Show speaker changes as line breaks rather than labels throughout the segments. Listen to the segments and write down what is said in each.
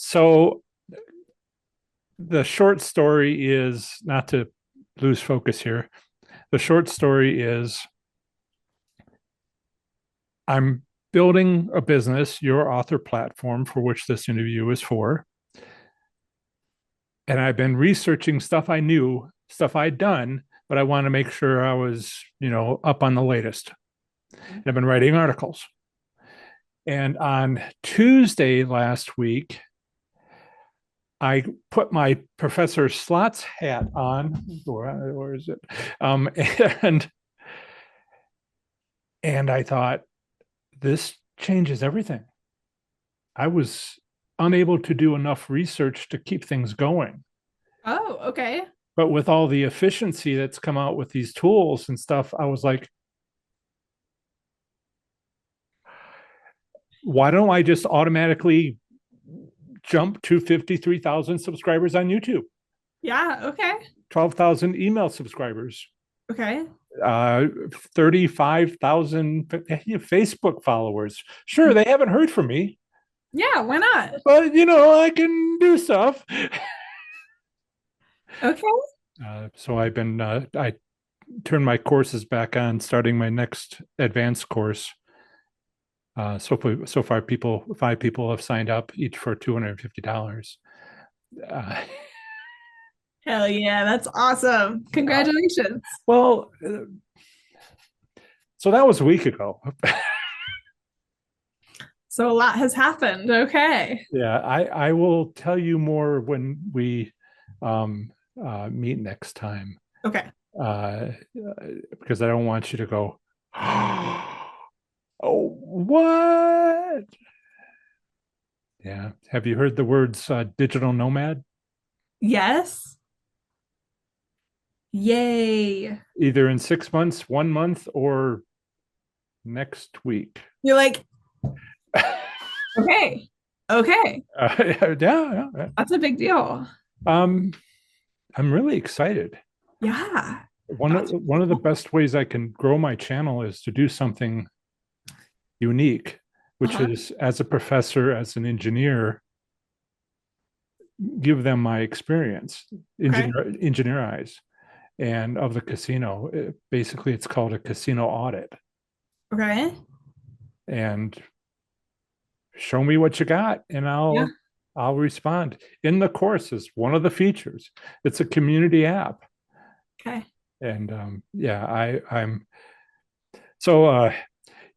So the short story is, not to lose focus here. The short story is I'm building a business, your author platform, for which this interview is for. And I've been researching stuff I knew, stuff I'd done, but I want to make sure I was, up on the latest. And I've been writing articles. And on Tuesday last week, I put my Professor Slots hat on. Where is it? And I thought, this changes everything. I was unable to do enough research to keep things going.
Oh, okay.
But with all the efficiency that's come out with these tools and stuff, I was like, why don't I just automatically jump to 53,000 subscribers on YouTube?
Yeah, okay.
12,000 email subscribers,
Okay.
35,000 Facebook followers. Sure, they haven't heard from me,
Yeah, why not?
but I can do stuff.
Okay.
So I turned my courses back on, starting my next advanced course. So far, five people have signed up, each for $250. Uh,
Hell yeah, that's awesome. Congratulations.
well, so that was a week ago.
So a lot has happened. Okay.
Yeah, I will tell you more when we meet next time,
Okay.
uh, because I don't want you to go, oh, what? Yeah. Have you heard the words digital nomad?
Yes. Yay.
Either in 6 months, 1 month, or next week.
You're like, okay. Okay.
Yeah.
That's a big deal.
Um, I'm really excited.
Yeah.
One of
That's
one of the best ways I can grow my channel is to do something unique, which
uh-huh.
is, as a professor, as an engineer, give them my experience,
Okay.
engineer eyes, and of the casino. Basically, it's called a casino audit,
Okay.
and show me what you got, and
Yeah.
I'll respond. In the course is one of the features. It's a community app,
Okay.
and yeah, I'm so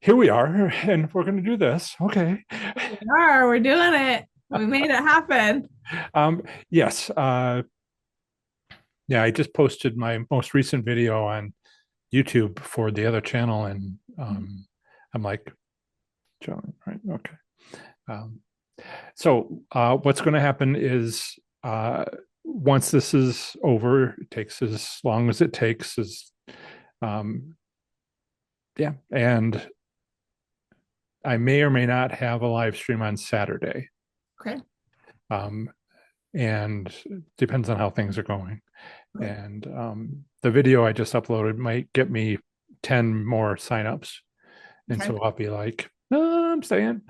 here we are, and we're going to do this. Okay.
We are. We're doing it. We made it happen.
Um, yes. Yeah, I just posted my most recent video on YouTube for the other channel, and I'm like, John, right? Okay. Um, so what's going to happen is, once this is over, it takes as long as it takes. Um, yeah, and I may or may not have a live stream on Saturday.
Okay.
Um, and depends on how things are going.
Okay.
And the video I just uploaded might get me 10 more signups. And
Okay.
so I'll be like, no, I'm staying.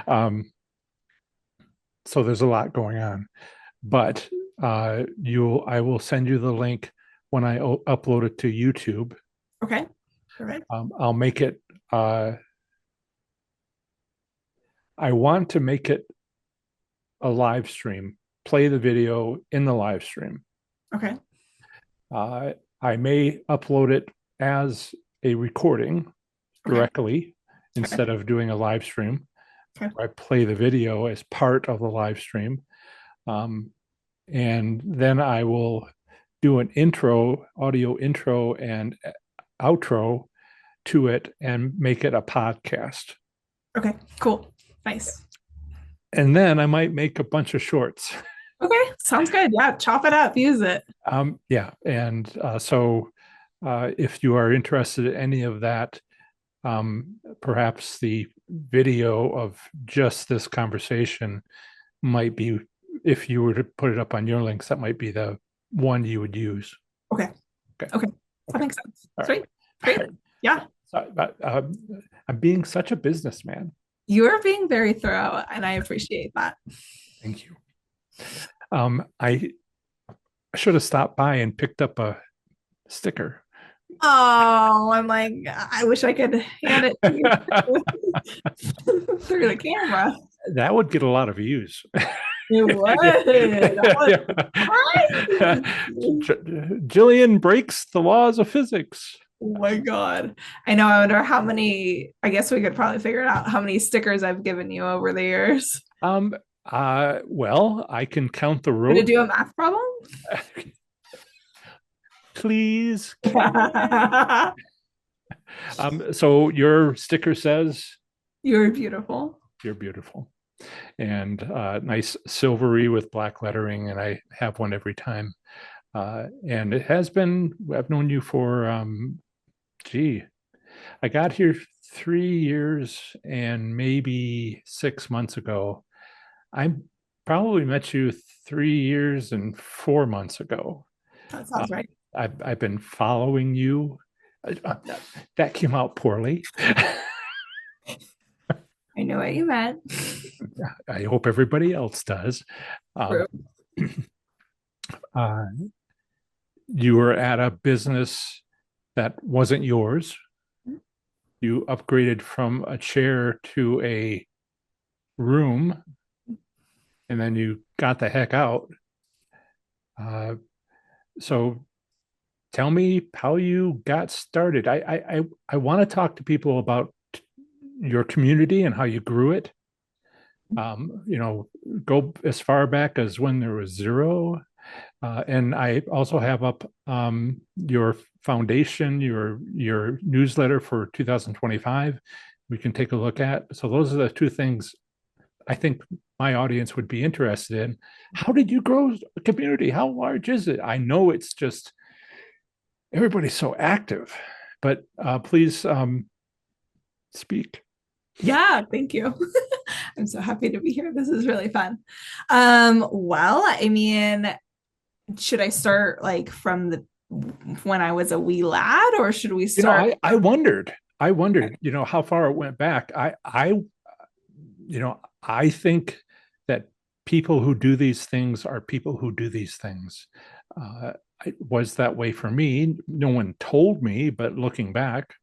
um, so there's a lot going on. But I will send you the link when I upload it to YouTube.
Okay. Perfect.
I'll make it, I want to make it a live stream, play the video in the live stream.
Okay.
Uh, I may upload it as a recording
Okay.
directly
Okay.
instead of doing a live stream.
Okay.
I play the video as part of the live stream. Um, and then I will do an audio intro and outro to it, and make it a podcast.
Okay. Cool. Nice.
And then I might make a bunch of shorts.
Okay. Sounds good. Yeah. Chop it up. Use it.
Yeah. And so if you are interested in any of that, perhaps the video of just this conversation might be, if you were to put it up on your links, that might be the one you would use.
Okay.
Okay.
Okay. That
Okay.
makes sense.
All right.
Sweet. Great. Yeah.
So, I'm being such a businessman.
You are being very thorough, and I appreciate that.
Thank you. I should have stopped by and picked up a sticker.
Oh, I'm like, I wish I could hand it to you through the camera.
That would get a lot of views.
It would. That was
Yeah.
crazy.
Jillian breaks the laws of physics.
Oh my God. I know. I wonder how many, I guess we could probably figure it out how many stickers I've given you over the years.
Um, well, I can count the
Gonna
road.
do a math problem?
Please. So your sticker says
You're beautiful.
you're beautiful, and nice silvery with black lettering, and I have one every time. And it has been, I've known you for gee, I got here 3 years and maybe 6 months ago. I probably met you 3 years and 4 months ago.
That
Uh,
sounds right.
I've been following you. That came out poorly.
I know what you meant.
I hope everybody else does. Um,
True.
uh, you were at a business that wasn't yours. You upgraded from a chair to a room, and then you got the heck out. Uh, so tell me how you got started. I want to talk to people about your community and how you grew it. You know, go as far back as when there was zero. And I also have up your foundation, your newsletter for 2025. We can take a look at. So those are the two things I think my audience would be interested in. How did you grow a community? How large is it? I know it's just everybody's so active, but please speak.
Yeah, thank you. I'm so happy to be here. This is really fun. Well, I mean, should I start like from the when I was a wee lad, or should we
You know,
start?
I wondered, you know, how far it went back. You know, I think that people who do these things are people who do these things. It was that way for me. No one told me, but looking back,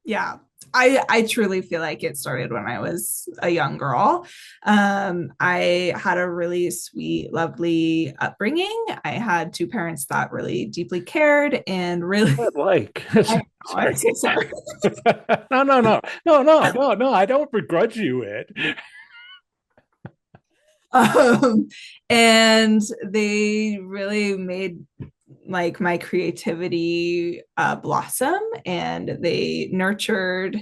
Yeah. I truly feel like it started when I was a young girl. I had a really sweet, lovely upbringing. I had two parents that really deeply cared and really.
like,
I know, I'm
sorry.
so sorry.
No. I don't begrudge you it.
Um, and they really made like my creativity blossom, and they nurtured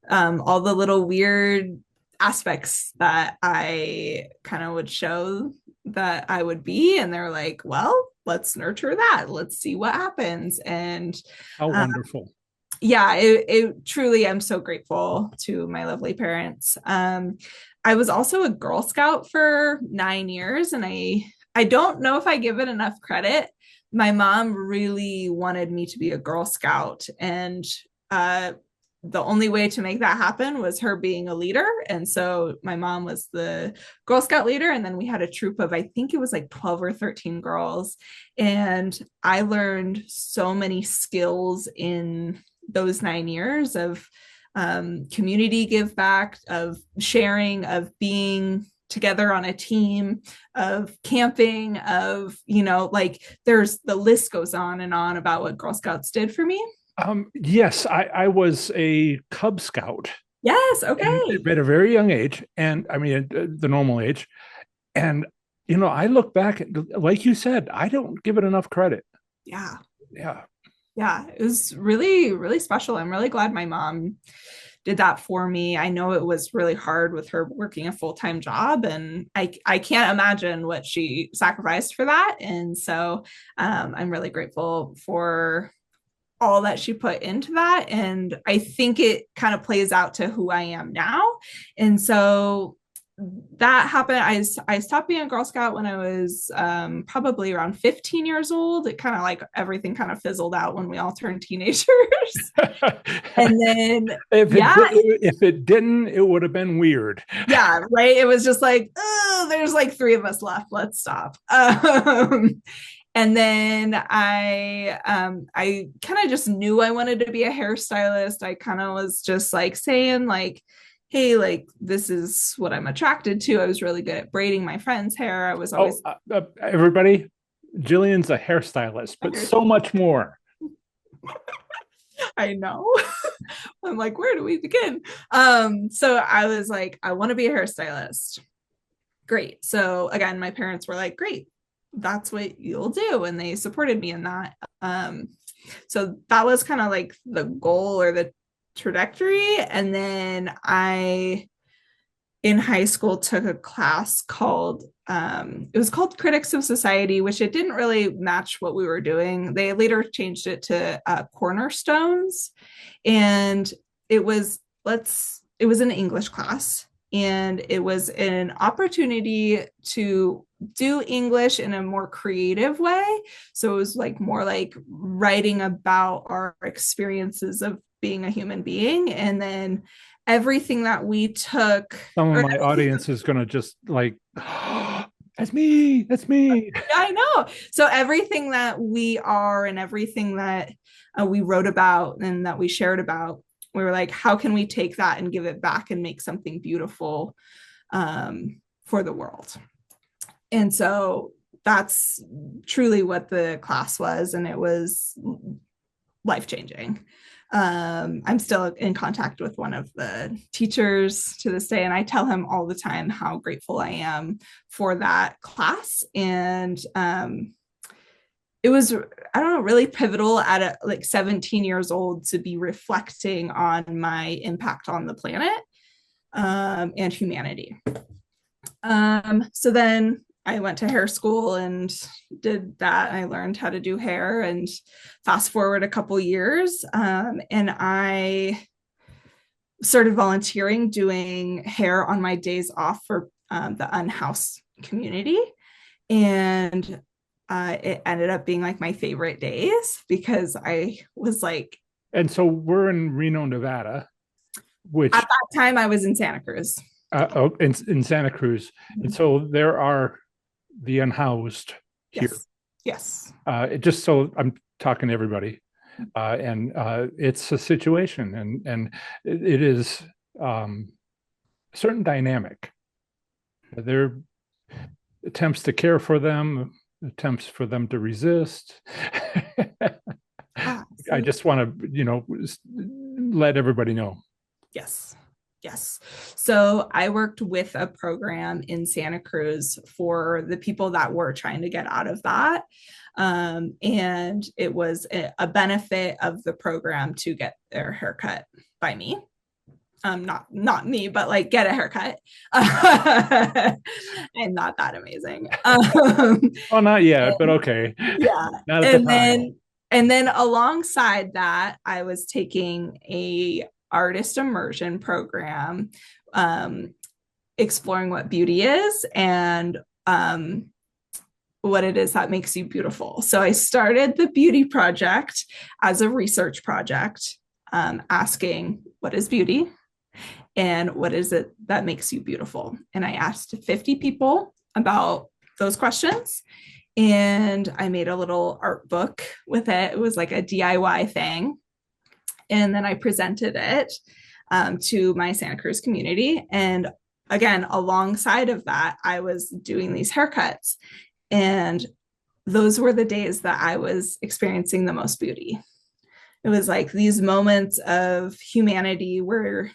all the little weird aspects that I kind of would show that I would be, and they're like, well, let's nurture that, let's see what happens. And
How
uh,
wonderful.
yeah, it truly, I'm so grateful to my lovely parents. I was also a Girl Scout for 9 years, and I don't know if I give it enough credit. My mom really wanted me to be a Girl Scout, and uh, the only way to make that happen was her being a leader. And so my mom was the Girl Scout leader, and then we had a troop of, I think it was like 12 or 13 girls, and I learned so many skills in those 9 years of community give back, of sharing, of being together on a team, of camping, of, you know, like there's the list goes on and on about what Girl Scouts did for me.
Yes, I was a Cub Scout
Yes. Okay.
at a very young age, and I mean the normal age. And you know, I look back, like you said, I don't give it enough credit.
Yeah.
Yeah.
Yeah. It was really, really special. I'm really glad my mom did that for me. I know it was really hard with her working a full-time job, and I can't imagine what she sacrificed for that. And so I'm really grateful for all that she put into that. And I think it kind of plays out to who I am now. And so that happened. I stopped being a Girl Scout when I was probably around 15 years old. It kind of like everything kind of fizzled out when we all turned teenagers. And then, yeah,
if it didn't, it would have been weird.
yeah, right. It was just like, oh, there's like three of us left. Let's stop. And then I kind of just knew I wanted to be a hairstylist. I kind of was just like saying like, hey, like this is what I'm attracted to. I was really good at braiding my friend's hair. I was always
everybody, Jillian's a hairstylist, but so much more.
I know. I'm like, where do we begin? So I was like, I want to be a hairstylist. Great. So again, my parents were like, great, that's what you'll do. And they supported me in that. So that was kind of like the goal or the trajectory. And then I, in high school, took a class called, it was called Critics of Society, which it didn't really match what we were doing. They later changed it to Cornerstones. And it was, it was an English class. And it was an opportunity to do English in a more creative way. So it was like more like writing about our experiences of being a human being. And then everything that we took.
Some of my audience is going to just like, oh, that's me. That's me.
Yeah, I know. So everything that we are and everything that we wrote about and that we shared about, we were like, how can we take that and give it back and make something beautiful for the world? And so that's truly what the class was. And it was life-changing. I'm still in contact with one of the teachers to this day, and I tell him all the time how grateful I am for that class. And it was, I don't know, really pivotal at like 17 years old to be reflecting on my impact on the planet and humanity. So then I went to hair school and did that. I learned how to do hair, and fast forward a couple years, and I started volunteering doing hair on my days off for the unhoused community. And it ended up being like my favorite days because I was like.
And so we're in Reno, Nevada, which
at that time I was in Santa Cruz.
In Santa Cruz. And so there are the unhoused here.
Yes.
Just so I'm talking to everybody. And it's a situation, and it is a certain dynamic. There are attempts to care for them, attempts for them to resist. I just want to, let everybody know.
Yes. So I worked with a program in Santa Cruz for the people that were trying to get out of that. And it was a benefit of the program to get their haircut by me. Not me, but like get a haircut. I'm not that amazing.
Oh, not yet, but okay.
Yeah.
Not at the time.
And then alongside that, I was taking a artist immersion program, exploring what beauty is and what it is that makes you beautiful. So I started the beauty project as a research project, asking what is beauty and what is it that makes you beautiful. And I asked 50 people about those questions. And I made a little art book with it. It was like a DIY thing. And then I presented it to my Santa Cruz community. And again, alongside of that, I was doing these haircuts. And those were the days that I was experiencing the most beauty. It was like these moments of humanity where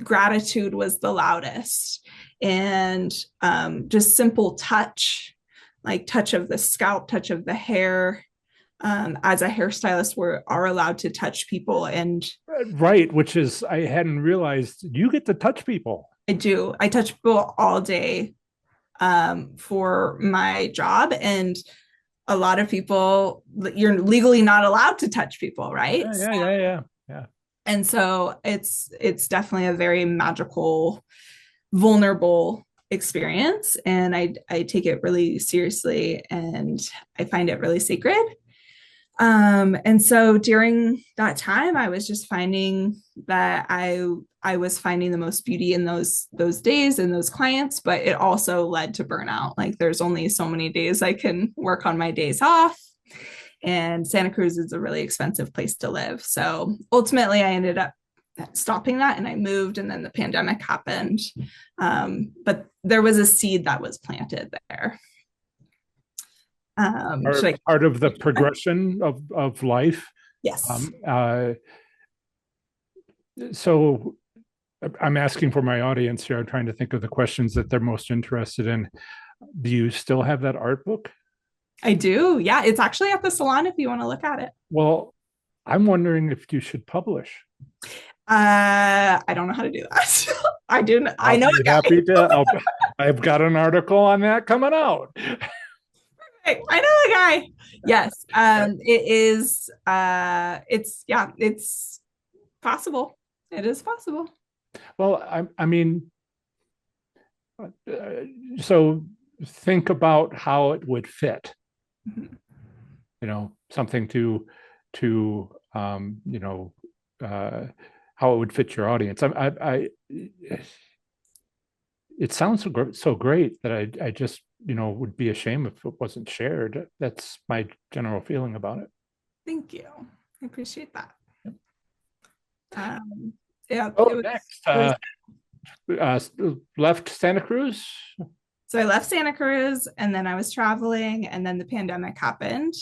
gratitude was the loudest, and just simple touch, like touch of the scalp, touch of the hair. As a hairstylist, we are allowed to touch people. And
right, which is, I hadn't realized you get to touch people.
I do. I touch people all day for my job. And a lot of people, you're legally not allowed to touch people, right?
Yeah.
And so it's definitely a very magical vulnerable experience, and I take it really seriously, and I find it really sacred. And so during that time, I was just finding that I was finding the most beauty in those days and those clients, but it also led to burnout. Like there's only so many days I can work on my days off, and Santa Cruz is a really expensive place to live. So ultimately, I ended up stopping that, and I moved, and then the pandemic happened. But there was a seed that was planted there.
Part of the progression of life.
Yes.
So I'm asking for my audience here. I'm trying to think of the questions that they're most interested in. Do you still have that art book?
I do. Yeah. It's actually at the salon if you want to look at it.
Well, I'm wondering if you should publish.
I don't know how to do that. I do. I know.
I'll be happy to. I've got an article on that coming out.
I know the guy. Yes. It is. It's possible. It is possible.
Well, I mean, so think about how it would fit.
Mm-hmm.
You know, something to how it would fit your audience. It sounds so great that I just would be ashamed if it wasn't shared. That's my general feeling about it.
Thank you. I appreciate that. Yeah.
Next, left Santa Cruz.
So I left Santa Cruz, and then I was traveling, and then the pandemic happened.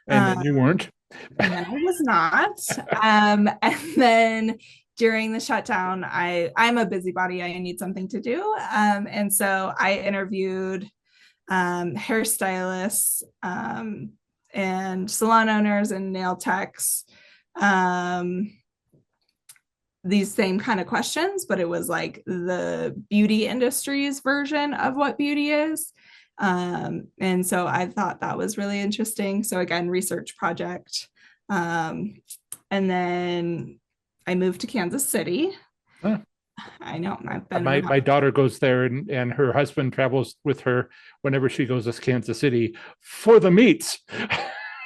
And then you weren't.
And then I was not. And then during the shutdown, I'm a busybody. I need something to do. And so I interviewed hairstylists and salon owners and nail techs, these same kind of questions, but it was like the beauty industry's version of what beauty is. And so I thought that was really interesting. So again, research project. And then I moved to Kansas City.
Huh.
I know. I've been
my daughter goes there, and her husband travels with her whenever she goes to Kansas City for the meats.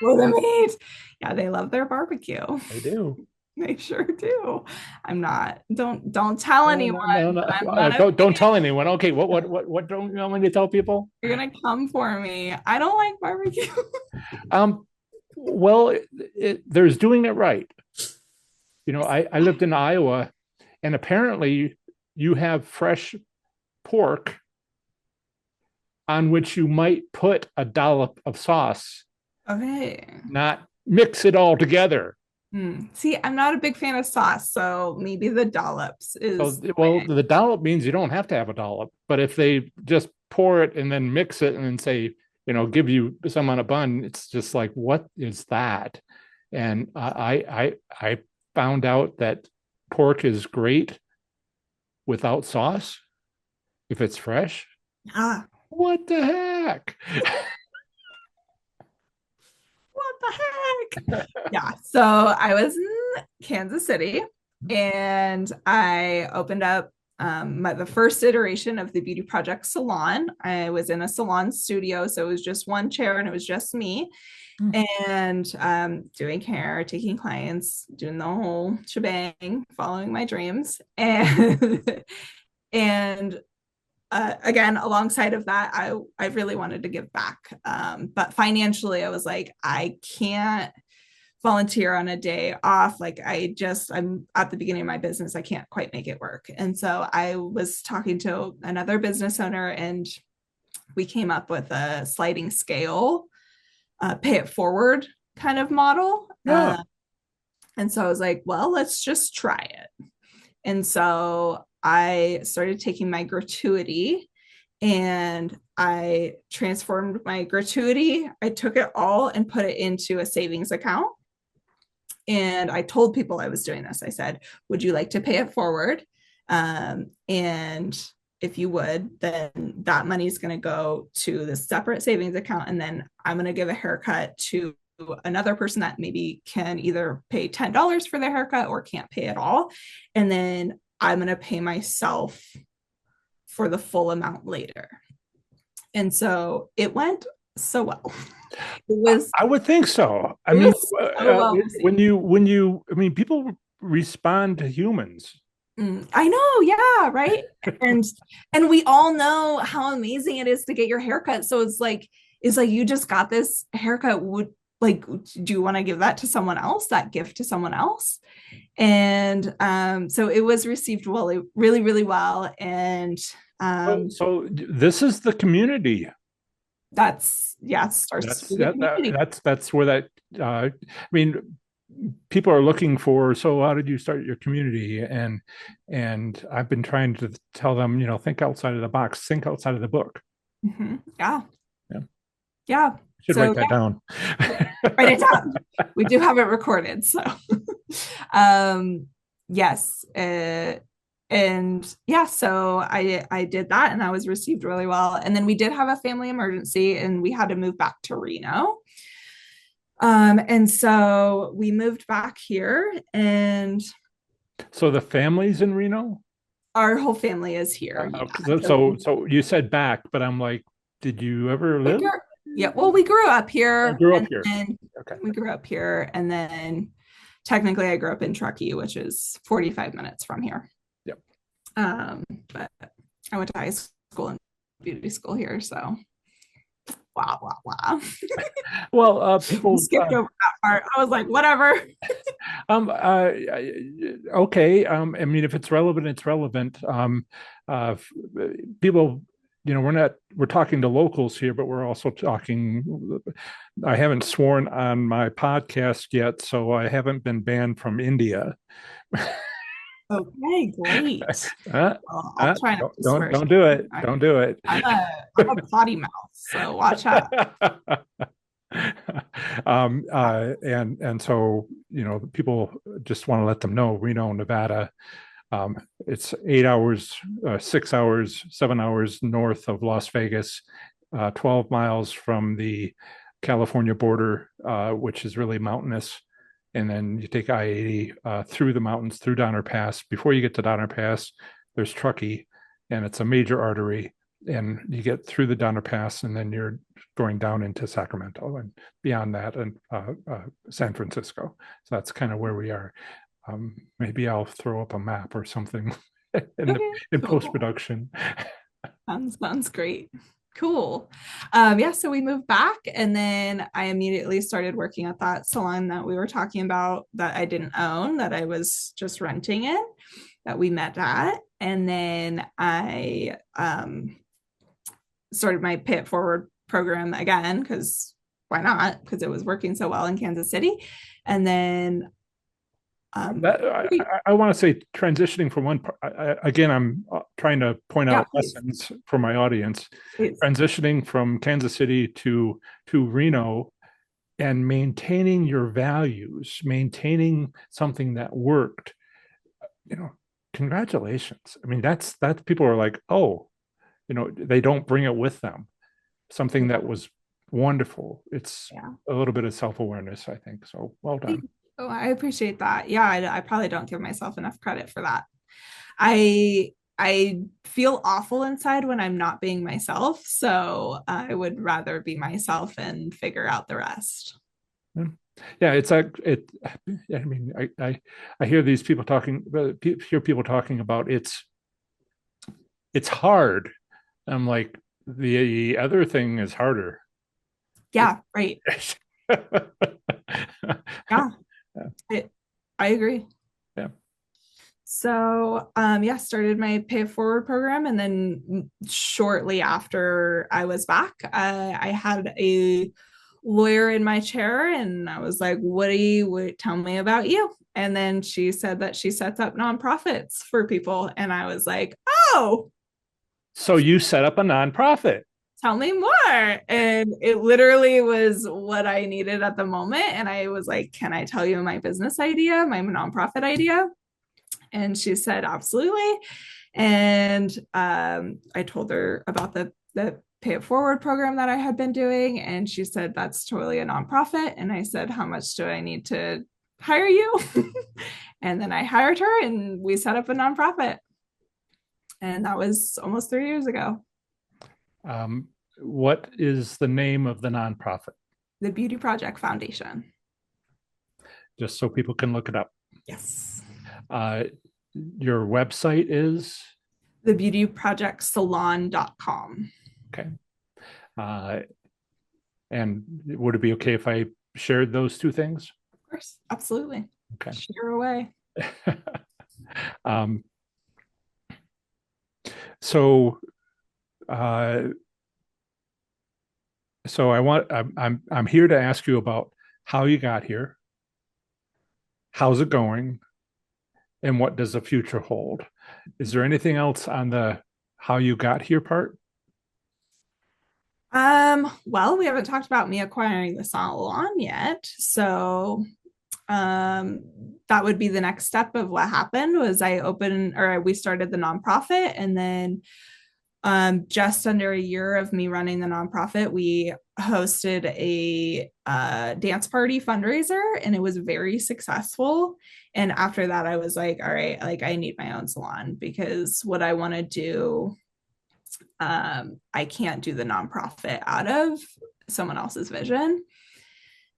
For the meat. Yeah, they love their barbecue.
They do.
They sure do. I'm not. Don't tell anyone.
No. Don't tell anyone. Okay. What don't you want me to tell people?
You're gonna come for me. I don't like barbecue.
Well, there's doing it right. I lived in Iowa, and apparently you have fresh pork on which you might put a dollop of sauce.
Okay.
Not mix it all together.
See, I'm not a big fan of sauce, so maybe the dollops is.
Well, the dollop means you don't have to have a dollop, but if they just pour it and then mix it and then say, give you some on a bun, it's just like, what is that? And I found out that pork is great without sauce if it's fresh. What the heck?
What the heck? Yeah. So I was in Kansas City, and I opened up the first iteration of the Beauty Project Salon. I was in a salon studio, so it was just one chair and it was just me. And doing hair, taking clients, doing the whole shebang, following my dreams. And again, alongside of that, I really wanted to give back. But financially, I was like, I can't volunteer on a day off. Like I'm at the beginning of my business. I can't quite make it work. And so I was talking to another business owner, and we came up with a sliding scale, pay it forward kind of model.
Yeah.
And so I was like, well, let's just try it. And so I started taking my gratuity, and I transformed my gratuity. I took it all and put it into a savings account. And I told people I was doing this. I said, would you like to pay it forward? And if you would, then that money is going to go to the separate savings account. And then I'm going to give a haircut to another person that maybe can either pay $10 for their haircut or can't pay at all. And then I'm going to pay myself for the full amount later. And so it went so well. It was
I would think so. I
it
mean,
was so well received.
I mean, people respond to humans.
I know, yeah, right. And and we all know how amazing it is to get your haircut. So it's like you just got this haircut. Would like, do you want to give that to someone else? That gift to someone else? And so it was received well, really, really well. And
So this is the community.
that's yeah, it starts
That's
with the community.
that's where that. I mean, people are looking for. So, how did you start your community? And I've been trying to tell them, think outside of the box, think outside of the book.
Yeah.
Yeah,
Yeah.
should
So
write that down.
write it down. We do have it recorded. So yes. And yeah, so I did that and I was received really well. And then we did have a family emergency and we had to move back to Reno. And so we moved back here and
So the family's in Reno.
our whole family is here. Yeah.
So you said back, but I'm like, did you ever live?
Yeah. Well, we grew up here.
I grew up here.
Okay. We grew up here, and then technically, I grew up in Truckee, which is 45 minutes from here.
Yep.
But I went to high school and beauty school here, so wow.
Well, people
skipped over that part. I was like, whatever.
Okay. I mean, if it's relevant, it's relevant. People, we're talking to locals here, but we're also talking. I haven't sworn on my podcast yet, so I haven't been banned from India.
Okay, great. Well, I'll try not to swear.
Don't do it. Don't do it.
I'm a potty mouth, so watch out.
And so people just want to let them know Reno, Nevada. It's 8 hours, 6 hours, 7 hours north of Las Vegas, 12 miles from the California border, which is really mountainous. And then you take I-80 through the mountains, through Donner Pass. Before you get to Donner Pass, there's Truckee, and it's a major artery. And you get through the Donner Pass, and then you're going down into Sacramento and beyond that, and San Francisco. So that's kind of where we are. Maybe I'll throw up a map or something in post-production.
Sounds great. Cool. Yeah, so we moved back, and then I immediately started working at that salon that we were talking about that I didn't own, that I was just renting in, that we met at. And then I started my Pay It Forward program again, because why not? Because it was working so well in Kansas City. And then
I want to say transitioning from one part, again, I'm trying to point out lessons for my audience. Please. Transitioning from Kansas City to Reno and maintaining your values, maintaining something that worked, congratulations. I mean, that's people are like, oh, they don't bring it with them. Something that was wonderful. It's a little bit of self-awareness, I think. So well done.
Oh, I appreciate that. Yeah, I probably don't give myself enough credit for that. I feel awful inside when I'm not being myself. So I would rather be myself and figure out the rest.
Yeah, I mean, I hear these people talking. Hear people talking about it's hard. I'm like, the other thing is harder.
Yeah, right. Yeah. I agree.
Yeah.
So started my Pay It Forward program, and then shortly after I was back, I had a lawyer in my chair, and I was like, "What do you tell me about you?" And then she said that she sets up nonprofits for people, and I was like, "Oh,
so you set up a nonprofit?
Tell me more." And it literally was what I needed at the moment. And I was like, "Can I tell you my business idea, my nonprofit idea?" And she said, "Absolutely." And I told her about the Pay It Forward program that I had been doing. And she said, "That's totally a nonprofit." And I said, "How much do I need to hire you?" And then I hired her, and we set up a nonprofit. And that was almost 3 years ago.
What is the name of the nonprofit?
The Beauty Project Foundation.
Just so people can look it up.
Yes.
Uh, your website is?
Thebeautyprojectsalon.com.
Okay. Uh, and would it be okay if I shared those two things?
Of course. Absolutely.
Okay.
Share away.
um, so, uh, I'm here to ask you about how you got here, how's it going, and what does the future hold? Is there anything else on the how you got here part?
Well, we haven't talked about me acquiring the salon yet. So um that would be the next step of what happened was we started the nonprofit, and then just under a year of me running the nonprofit, we hosted a dance party fundraiser, and it was very successful. And after that, I was like, all right, like I need my own salon, because what I want to do, I can't do the nonprofit out of someone else's vision.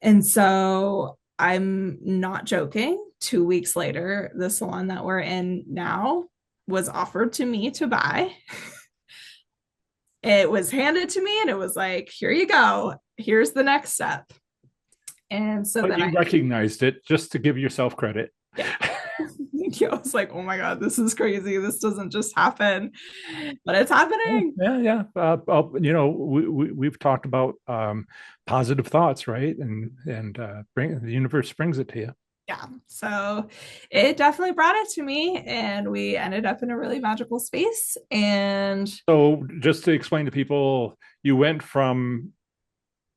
And so I'm not joking. 2 weeks later, the salon that we're in now was offered to me to buy. It was handed to me and it was like, here you go. Here's the next step. And so
But
then
you recognized it, just to give yourself credit.
Yeah. Thank you. I was like, oh my God, this is crazy. This doesn't just happen, but it's happening.
Yeah. We've talked about positive thoughts, right? And bring the universe brings it to you.
Yeah. So it definitely brought it to me, and we ended up in a really magical space. And
So, just to explain to people, you went from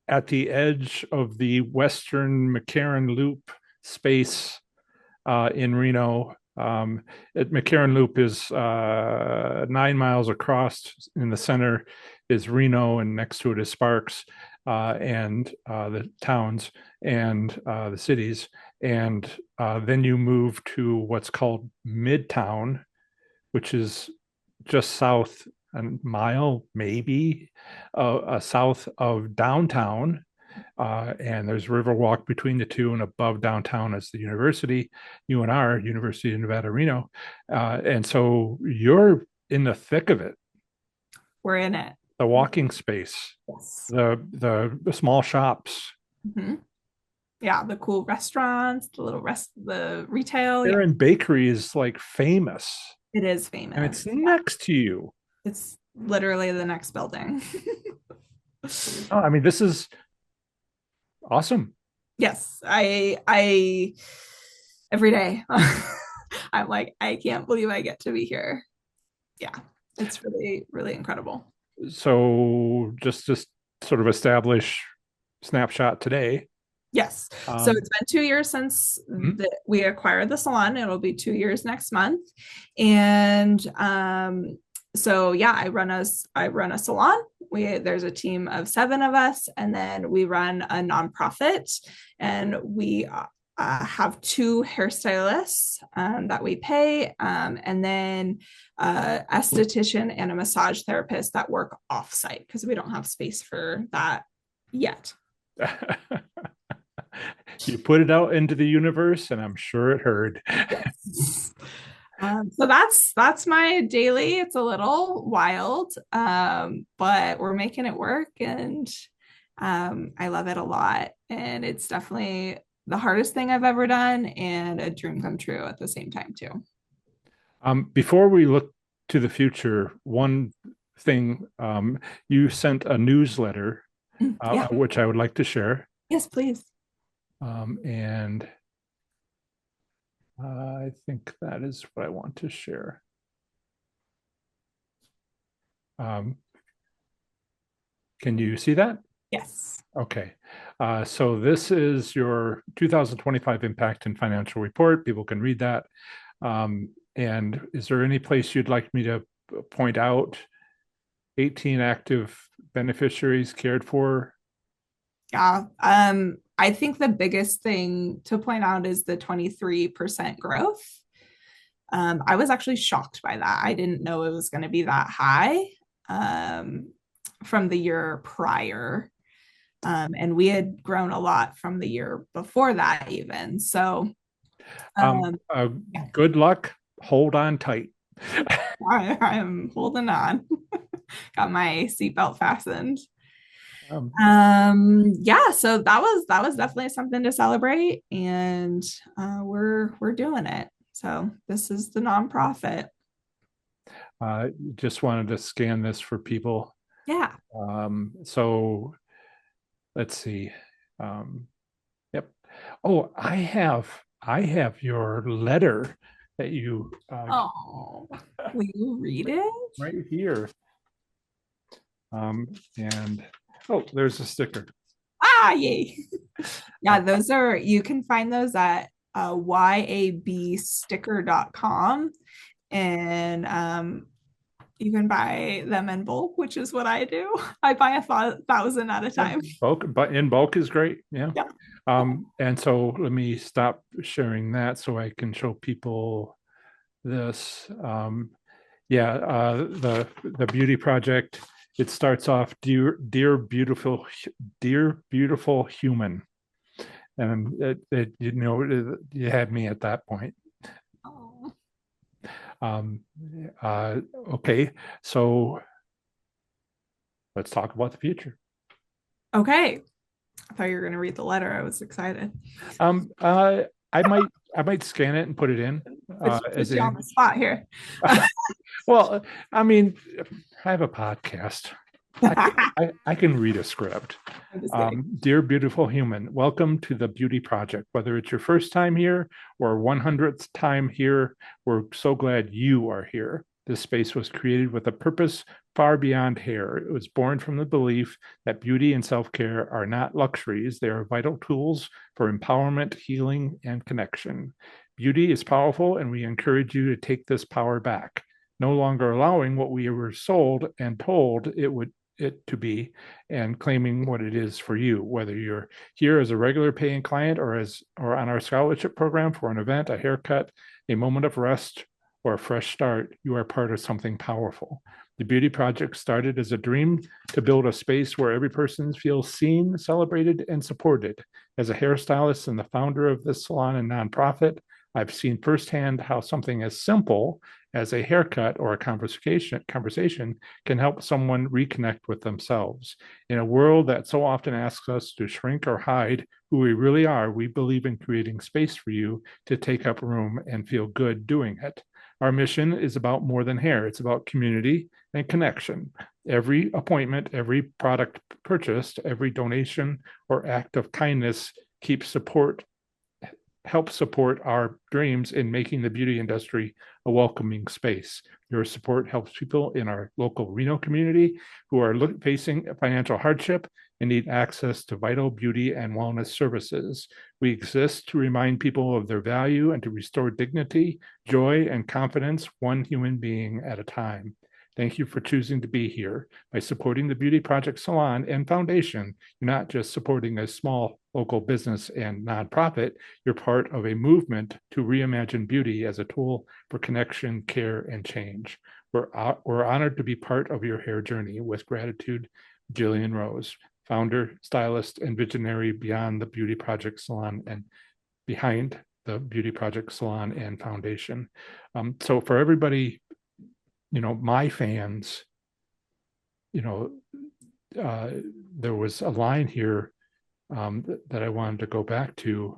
at the edge of the Western McCarran Loop space in Reno. McCarran Loop is 9 miles across. In the center is Reno, and next to it is Sparks, and the towns and the cities. And then you move to what's called Midtown, which is just south a mile, maybe, south of downtown. And there's Riverwalk between the two, and above downtown is the university, UNR, University of Nevada, Reno. And so you're in the thick of it.
we're in it.
The walking space,
Yes.
the small shops.
Mm-hmm. Yeah, the cool restaurants, the retail. Yeah,
Aaron Bakery is like famous,
it is
and
famous.
it's next to you.
It's literally the next building.
Oh, I mean, this is awesome.
Yes, I every day I'm like, I can't believe I get to be here. Yeah, it's really, really incredible.
So just sort of establish snapshot today.
Yes. So
Um,
it's been 2 years since
mhm.
we acquired the salon. It'll be 2 years next month. And so yeah, I run a salon. There's a team of 7 of us, and then we run a nonprofit, and we have 2 hairstylists that we pay, and then esthetician and a massage therapist that work offsite, because we don't have space for that yet.
You put it out into the universe, and I'm sure it heard.
Yes. So that's my daily. It's a little wild, but we're making it work, and I love it a lot. And it's definitely the hardest thing I've ever done, and a dream come true at the same time too.
Before we look to the future, one thing, you sent a newsletter,
Yeah.
which I would like to share.
Yes, please.
And I think that is what I want to share. Um, can you see that?
Yes.
Okay. So this is your 2025 Impact and Financial Report. People can read that. And is there any place you'd like me to point out? 18 active beneficiaries cared for.
Yeah. I think the biggest thing to point out is the 23% growth. I was actually shocked by that. I didn't know it was going to be that high um, from the year prior. And we had grown a lot from the year before that, even. So,
Um,
um,
uh,
yeah,
good luck. Hold on tight.
I'm holding on. Got my seatbelt fastened.
Um,
Yeah, so that was definitely something to celebrate, and we're doing it. So this is the nonprofit.
just wanted to scan this for people.
Yeah.
So let's see. Um, yep. Oh, I have your letter that you
Oh, will you read it?
right here. And oh, there's a sticker.
Ah, yay. Yeah,
Uh,
those are, you can find those at yabsticker.com, and you can buy them in bulk, which is what I do. I buy 1,000 at a
yeah,
time.
bulk, but in bulk is great. Yeah.
Yeah.
And so let me stop sharing that so I can show people this. Yeah, the beauty project. It starts off, dear beautiful human, and you had me at that point.
Oh.
Um, uh, okay, so let's talk about the future.
Okay. I thought you were going to read the letter. I was excited.
Um, uh, I might scan it and put it in
Put
as
you on
a
the spot here.
well, I mean, I have a podcast. I can read a script.
I'm just kidding.
Dear beautiful human, welcome to the Beauty Project. Whether it's your first time here or 100th time here, we're so glad you are here. This space was created with a purpose far beyond hair. It was born from the belief that beauty and self care are not luxuries, they are vital tools for empowerment, healing, and connection. Beauty is powerful, and we encourage you to take this power back, no longer allowing what we were sold and told it to be, and claiming what it is for you, whether you're here as a regular paying client or on our scholarship program for an event, a haircut, a moment of rest, or a fresh start. You are part of something powerful. The Beauty Project started as a dream to build a space where every person feels seen, celebrated, and supported. As a hairstylist and the founder of this salon and nonprofit, I've seen firsthand how something as simple as a haircut or a conversation can help someone reconnect with themselves. In a world that so often asks us to shrink or hide who we really are, we believe in creating space for you to take up room and feel good doing it. Our mission is about more than hair, it's about community and connection. Every appointment, every product purchased, every donation or act of kindness keeps support help support our dreams in making the beauty industry a welcoming space. Your support helps people in our local Reno community who are facing financial hardship and need access to vital beauty and wellness services. We exist to remind people of their value and to restore dignity, joy, and confidence one human being at a time. Thank you for choosing to be here. By supporting the Beauty Project Salon and Foundation, you're not just supporting a small local business and nonprofit, you're part of a movement to reimagine beauty as a tool for connection, care, and change. We're honored to be part of your hair journey. With gratitude, Jillian Rose, founder, stylist, and visionary beyond the Beauty Project Salon and behind the Beauty Project Salon and Foundation. So for everybody, my fans, you know, there was a line here that I wanted to go back to.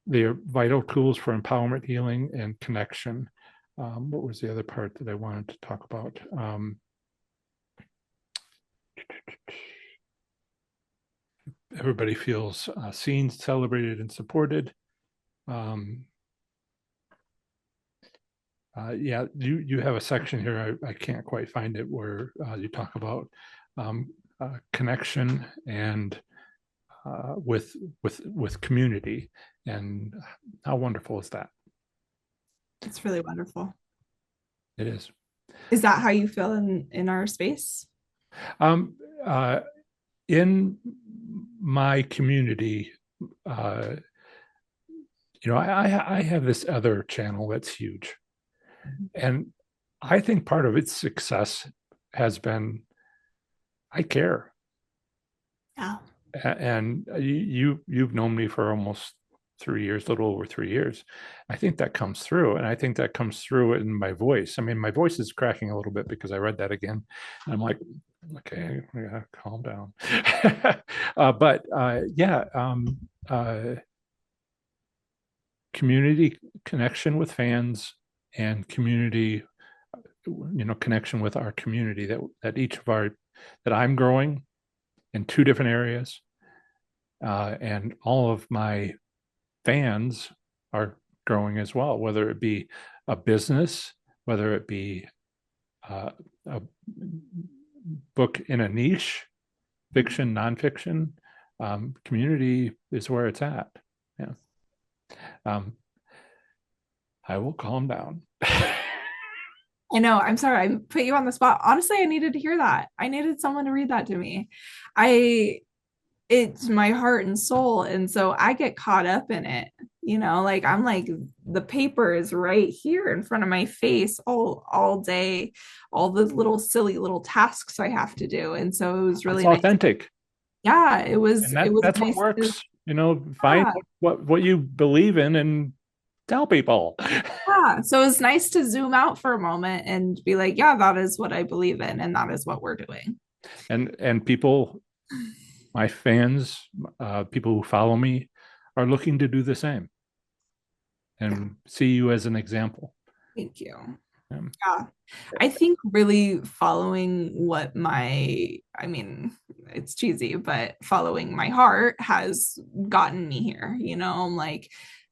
They are vital tools for empowerment, healing, and connection. What was the other part that I wanted to talk about? Everybody feels seen, celebrated, and supported. Yeah, you have a section here. I can't quite find it where you talk about connection and with community, and how wonderful is that?
It's really wonderful.
It is.
Is that how you feel in our space?
Um, uh, in my community, I have this other channel that's huge, and I think part of its success has been I care.
Yeah.
And you've known me for almost 3 years, a little over 3 years. I think that comes through, and I think that comes through in my voice. I mean, my voice is cracking a little bit because I read that again. And I'm like, okay, I gotta calm down. Yeah, community connection with fans and community, connection with our community that each of our that I'm growing in two different areas, and all of my fans are growing as well, whether it be a business, whether it be a book in a niche, fiction, nonfiction. Community is where it's at. Yeah. Um, I will calm down.
I know. I'm sorry. I put you on the spot. Honestly, I needed to hear that. I needed someone to read that to me. I it's my heart and soul. And so I get caught up in it. Like I'm like the paper is right here in front of my face all day, all the little silly little tasks I have to do. And so it was
It's
really nice.
authentic,
Yeah,
and
it was
that's what
nice to,
works. Find
yeah,
what you believe in and tell people.
yeah. So it's nice to zoom out for a moment and be like, yeah, that is what I believe in, and that is what we're doing.
And people, my fans, people who follow me, are looking to do the same
Yeah,
and see you as an example.
thank you.
Um,
Yeah. I think really following I mean, it's cheesy, but following my heart has gotten me here, like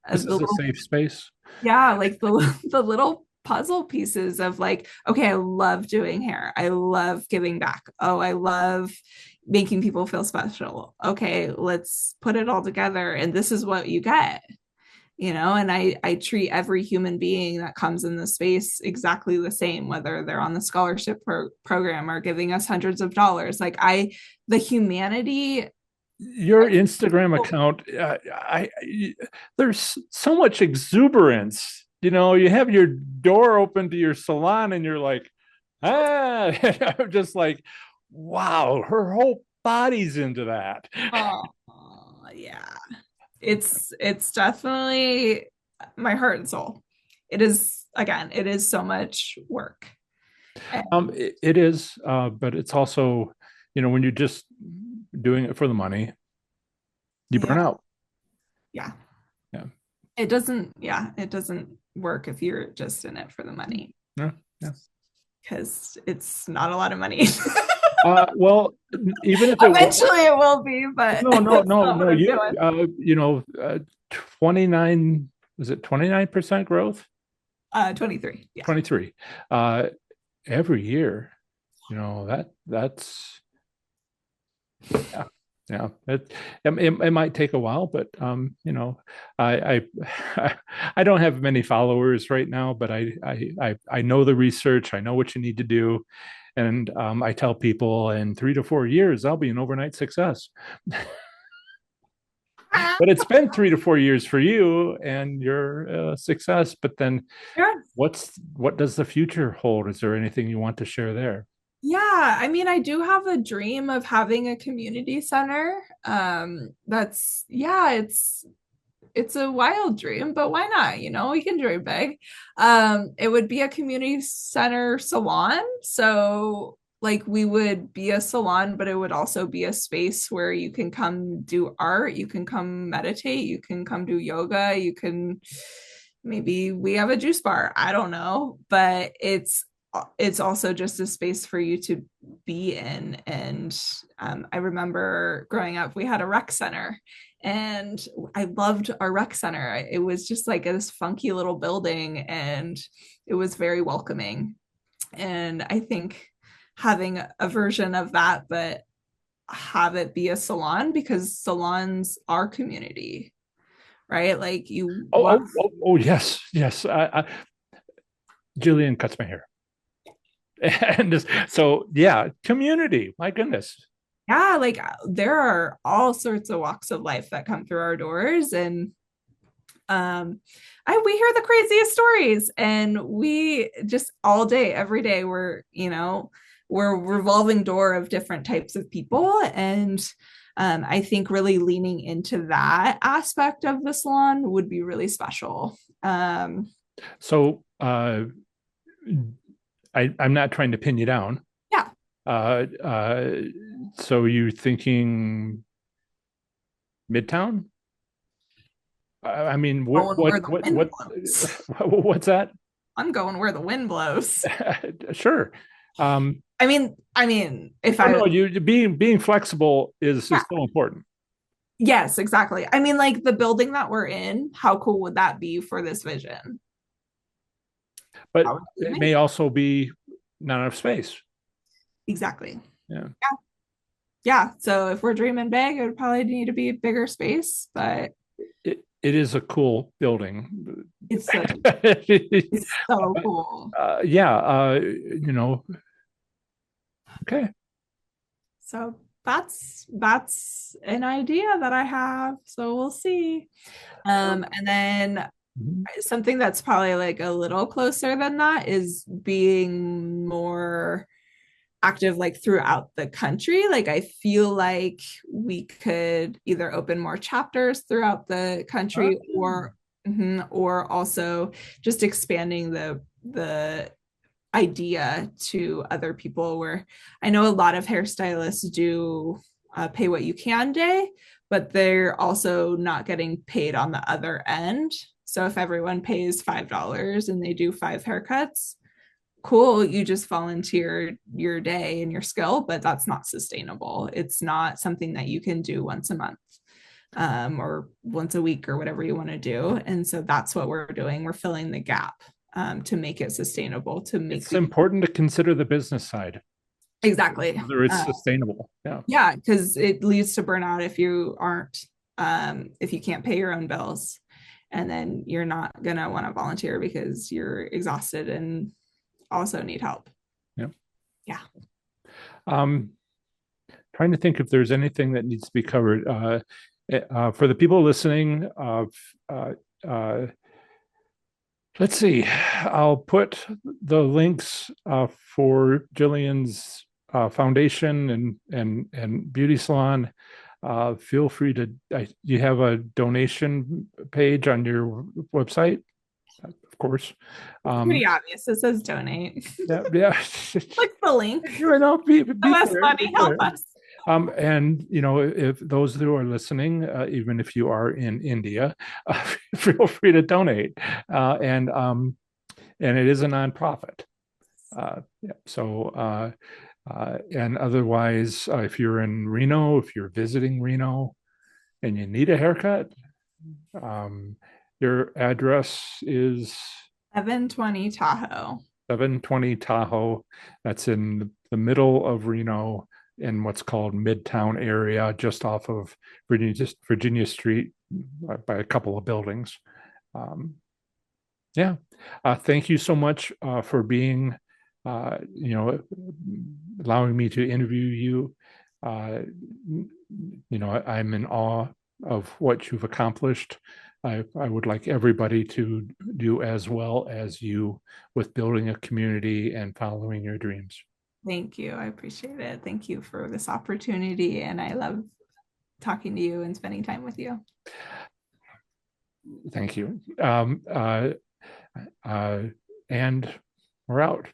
this
the
is a
little,
safe space.
yeah, like the little puzzle pieces of like, okay, I love doing hair. I love giving back. Oh, I love making people feel special. Okay, let's put it all together and this is what you get. And I treat every human being that comes in the space exactly the same, whether they're on the scholarship program or giving us hundreds of dollars. Like the humanity.
Your Instagram account, there's so much exuberance. You have your door open to your salon, and you're like, I'm just like, wow, her whole body's into that.
Oh, yeah. It's definitely my heart and soul. It is, again, it is so much work. And
It is, but it's also, when you're just doing it for the money, you
yeah,
burn out.
yeah.
Yeah.
It doesn't work if you're just in it for the money
Yeah. Yeah.
because it's not a lot of money.
Well, even if it was,
Eventually it will be, but
no, no,
that's
no,
not what
no,
I'm doing.
29, was it 29% growth?
23. Yeah.
23. Uh, every year, that's, yeah, yeah. It might take a while, but, I, I don't have many followers right now, but I know the research. I know what you need to do. And I tell people in 3 to 4 years, I'll be an overnight success. But it's been 3 to 4 years for you and your success. But then
Yeah.
what does the future hold? Is there anything you want to share there?
Yeah, I mean, I do have a dream of having a community center. Yeah, it's a wild dream, but why not? We can dream big. It would be a community center salon. So like we would be a salon, but it would also be a space where you can come do art, you can come meditate, you can come do yoga, you can maybe we have a juice bar. I don't know, but it's also just a space for you to be in. And I remember growing up, we had a rec center and I loved our rec center. It was just like this funky little building and it was very welcoming. And I think having a version of that, but have it be a salon because salons are community, right? Like you walk.
Oh, yes, yes. Jillian cuts my hair. And so, yeah, community. My goodness.
Yeah, like there are all sorts of walks of life that come through our doors. And We hear the craziest stories, and we just all day, every day, we're revolving door of different types of people. And I think really leaning into that aspect of the salon would be really special.
So I'm not trying to pin you down.
Yeah.
Uh, uh, so you thinking Midtown? I mean,
Going where the wind blows.
what's that?
I'm going where the wind blows.
Sure.
If
Oh
I,
no, you being flexible is
yeah,
still important.
yes, exactly. I mean, like the building that we're in, how cool would that be for this vision?
But
That would be
it may
amazing.
also be not enough space.
Exactly.
Yeah.
Yeah. Yeah. So if we're dreaming big, it would probably need to be a bigger space, but
It is a cool building.
it's such it's so cool.
Yeah, okay.
So that's an idea that I have. So we'll see. And then
Mhm.
something that's probably like a little closer than that is being more active like throughout the country. Like I feel like we could either open more chapters throughout the
Uh,
country or also just expanding the idea to other people where I know a lot of hairstylists do pay what you can day, but they're also not getting paid on the other end. So if everyone pays $5 and they do 5 haircuts, cool, you just volunteer your day and your skill, but that's not sustainable. It's not something that you can do once a month or once a week or whatever you want to do. And so that's what we're doing. We're filling the gap to make it sustainable, to make
it's
the
important to consider the business side,
exactly.
whether it's sustainable. Yeah.
Yeah, because it leads to burnout if you can't pay your own bills. And then you're not gonna want to volunteer because you're exhausted and also need help.
Yeah.
Yeah.
Um, Trying to think if there's anything that needs to be covered. For the people listening, uh, uh, let's see. I'll put the links for Jillian's foundation and beauty salon. Feel free to. You have a donation page on your website, of course.
It's pretty obvious. It says donate.
Yeah, yeah.
Click the link.
You know,
Give
be
us
fair, be
money, help
fair.
us.
And if those who are listening, even if you are in India, feel free to donate. And it is a nonprofit. Yeah, so and otherwise, if you're in Reno, if you're visiting Reno, and you need a haircut, um, your address is
720 Tahoe.
720 Tahoe. That's in the middle of Reno in what's called Midtown area, just off of Virginia Street by a couple of buildings. Um, yeah. Thank you so much for being, allowing me to interview you. Uh, I'm in awe of what you've accomplished. I would like everybody to do as well as you with building a community and following your dreams.
Thank you. I appreciate it. Thank you for this opportunity. And I love talking to you and spending time with you.
Thank you. And we're out.